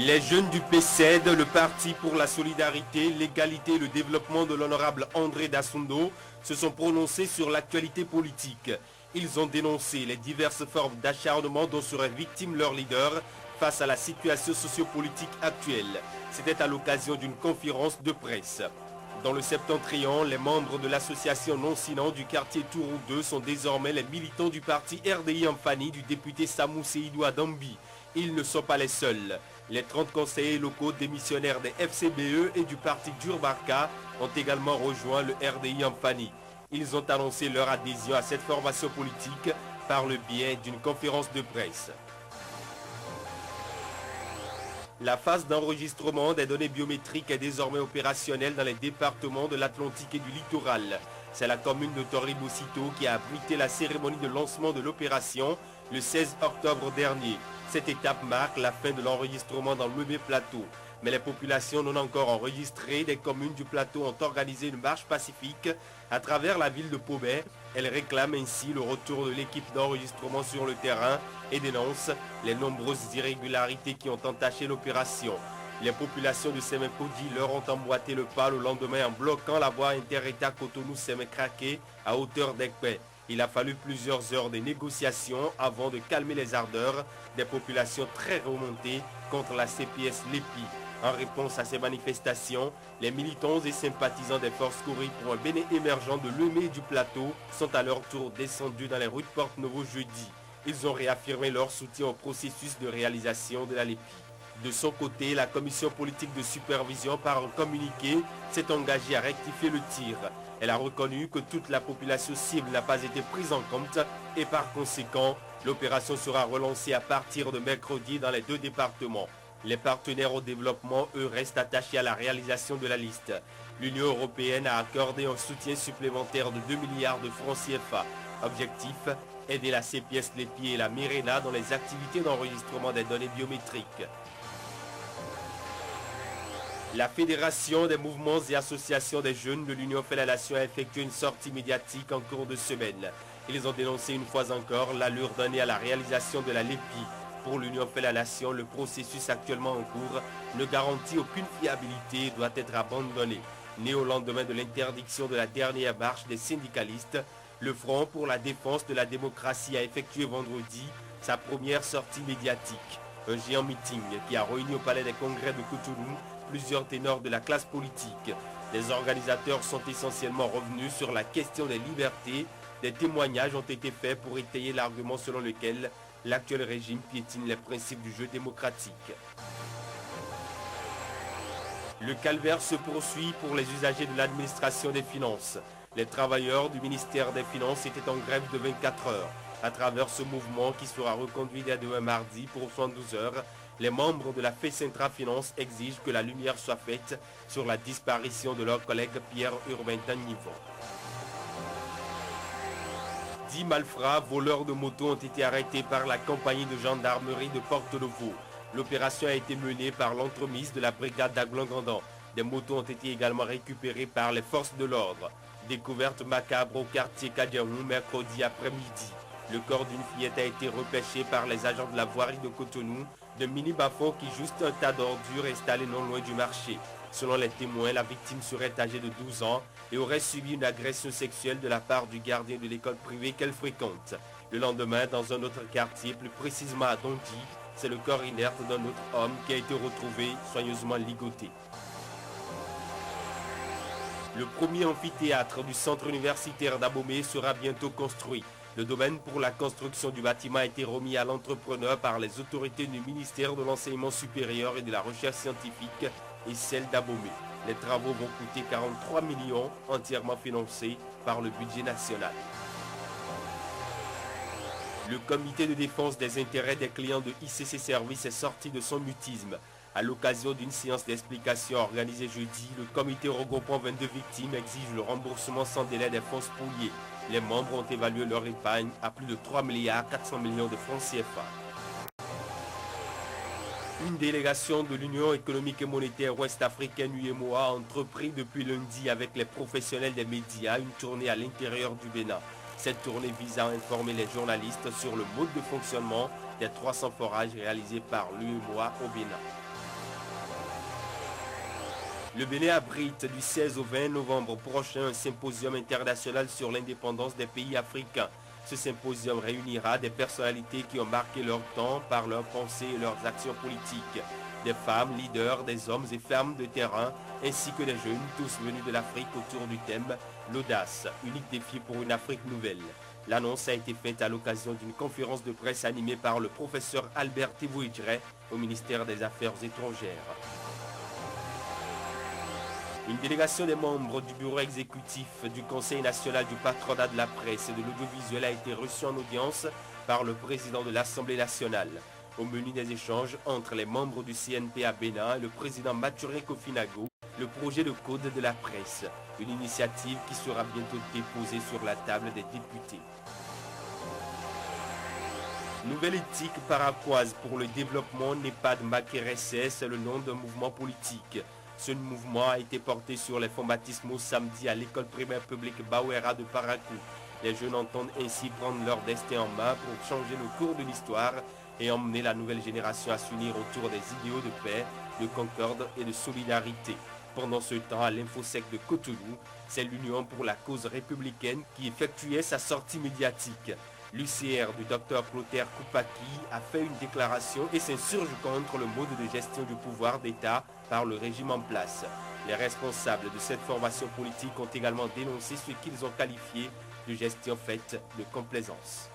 Les jeunes du PCED, le Parti pour la solidarité, l'égalité et le développement de l'honorable André Dassondo, se sont prononcés sur l'actualité politique. Ils ont dénoncé les diverses formes d'acharnement dont seraient victimes leurs leaders face à la situation sociopolitique actuelle. C'était à l'occasion d'une conférence de presse. Dans le Septentrion, les membres de l'association non-sinan du quartier Tourou 2 sont désormais les militants du parti RDI Amfani du député Samou Seydou Adambi. Ils ne sont pas les seuls. Les 30 conseillers locaux démissionnaires des FCBE et du parti Durbarka ont également rejoint le RDI Amfani. Ils ont annoncé leur adhésion à cette formation politique par le biais d'une conférence de presse. La phase d'enregistrement des données biométriques est désormais opérationnelle dans les départements de l'Atlantique et du littoral. C'est la commune de Toribocito qui a abrité la cérémonie de lancement de l'opération le 16 octobre dernier. Cette étape marque la fin de l'enregistrement dans le Mébé Plateau. Mais les populations non encore enregistrées des communes du plateau ont organisé une marche pacifique à travers la ville de Pobet. Elles réclament ainsi le retour de l'équipe d'enregistrement sur le terrain et dénoncent les nombreuses irrégularités qui ont entaché l'opération. Les populations de Sémé-Kodi leur ont emboîté le pas le lendemain en bloquant la voie inter-État Cotonou-Sémé-Craqué à hauteur d'Ekpé. Il a fallu plusieurs heures de négociations avant de calmer les ardeurs des populations très remontées contre la CPS Lépi. En réponse à ces manifestations, les militants et sympathisants des forces Corée pour un Bénin émergent de Lemay et du Plateau sont à leur tour descendus dans les rues de Porte-Novo jeudi. Ils ont réaffirmé leur soutien au processus de réalisation de la Lépi. De son côté, la commission politique de supervision, par un communiqué, s'est engagée à rectifier le tir. Elle a reconnu que toute la population cible n'a pas été prise en compte et par conséquent, l'opération sera relancée à partir de mercredi dans les deux départements. Les partenaires au développement, eux, restent attachés à la réalisation de la liste. L'Union européenne a accordé un soutien supplémentaire de 2 milliards de francs CFA. Objectif, aider la CPS Lépi et la Mirena dans les activités d'enregistrement des données biométriques. La Fédération des mouvements et associations des jeunes de l'Union fait la nation a effectué une sortie médiatique en cours de semaine. Ils ont dénoncé une fois encore l'allure donnée à la réalisation de la Lépi. Pour l'Union fait la nation, le processus actuellement en cours ne garantit aucune fiabilité et doit être abandonné. Né au lendemain de l'interdiction de la dernière marche des syndicalistes, le Front pour la défense de la démocratie a effectué vendredi sa première sortie médiatique. Un géant meeting qui a réuni au Palais des Congrès de Cotonou plusieurs ténors de la classe politique. Les organisateurs sont essentiellement revenus sur la question des libertés. Des témoignages ont été faits pour étayer l'argument selon lequel l'actuel régime piétine les principes du jeu démocratique. Le calvaire se poursuit pour les usagers de l'administration des finances. Les travailleurs du ministère des Finances étaient en grève de 24 heures. À travers ce mouvement qui sera reconduit dès demain mardi pour 72 heures, les membres de la FECINTRA Finance exigent que la lumière soit faite sur la disparition de leur collègue Pierre Urbain Tanivon. 10 malfrats, voleurs de motos, ont été arrêtés par la compagnie de gendarmerie de Porte-Novo. L'opération a été menée par l'entremise de la brigade d'Aglangandan. Des motos ont été également récupérées par les forces de l'ordre. Découverte macabre au quartier Kadiaou mercredi après-midi. Le corps d'une fillette a été repêché par les agents de la voirie de Cotonou de mini-bafon qui juste un tas d'ordures installé non loin du marché. Selon les témoins, la victime serait âgée de 12 ans et aurait subi une agression sexuelle de la part du gardien de l'école privée qu'elle fréquente. Le lendemain, dans un autre quartier, plus précisément à Dondi, c'est le corps inerte d'un autre homme qui a été retrouvé soigneusement ligoté. Le premier amphithéâtre du centre universitaire d'Abomey sera bientôt construit. Le domaine pour la construction du bâtiment a été remis à l'entrepreneur par les autorités du ministère de l'Enseignement supérieur et de la Recherche scientifique et celle d'Abomey. Les travaux vont coûter 43 millions, entièrement financés par le budget national. Le comité de défense des intérêts des clients de ICC Service est sorti de son mutisme. À l'occasion d'une séance d'explication organisée jeudi, le comité regroupant 22 victimes exige le remboursement sans délai des fonds spoliés. Les membres ont évalué leur épargne à plus de 3 milliards 400 millions de francs CFA. Une délégation de l'Union économique et monétaire ouest-africaine UEMOA a entrepris depuis lundi avec les professionnels des médias une tournée à l'intérieur du Bénin. Cette tournée vise à informer les journalistes sur le mode de fonctionnement des 300 forages réalisés par l'UEMOA au Bénin. Le Bénin abrite du 16 au 20 novembre prochain un symposium international sur l'indépendance des pays africains. Ce symposium réunira des personnalités qui ont marqué leur temps par leurs pensées et leurs actions politiques. Des femmes, leaders, des hommes et femmes de terrain, ainsi que des jeunes, tous venus de l'Afrique autour du thème « L'audace, unique défi pour une Afrique nouvelle ». L'annonce a été faite à l'occasion d'une conférence de presse animée par le professeur Albert Tebouidjre au ministère des Affaires étrangères. Une délégation des membres du bureau exécutif du Conseil national du patronat de la presse et de l'audiovisuel a été reçue en audience par le président de l'Assemblée nationale. Au menu des échanges entre les membres du CNP à Bénin et le président Mathurin Kofinago, le projet de code de la presse, une initiative qui sera bientôt déposée sur la table des députés. Nouvelle éthique paraquoise pour le développement NEPAD Makeresse, c'est le nom d'un mouvement politique. Ce mouvement a été porté sur les fonds baptismaux samedi à l'école primaire publique Bawera de Parakou. Les jeunes entendent ainsi prendre leur destin en main pour changer le cours de l'histoire et emmener la nouvelle génération à s'unir autour des idéaux de paix, de concorde et de solidarité. Pendant ce temps, à l'Infosec de Cotonou, c'est l'Union pour la cause républicaine qui effectuait sa sortie médiatique. L'UCR du Dr Clotaire Koupaki a fait une déclaration et s'insurge contre le mode de gestion du pouvoir d'État par le régime en place. Les responsables de cette formation politique ont également dénoncé ce qu'ils ont qualifié de gestion faite de complaisance.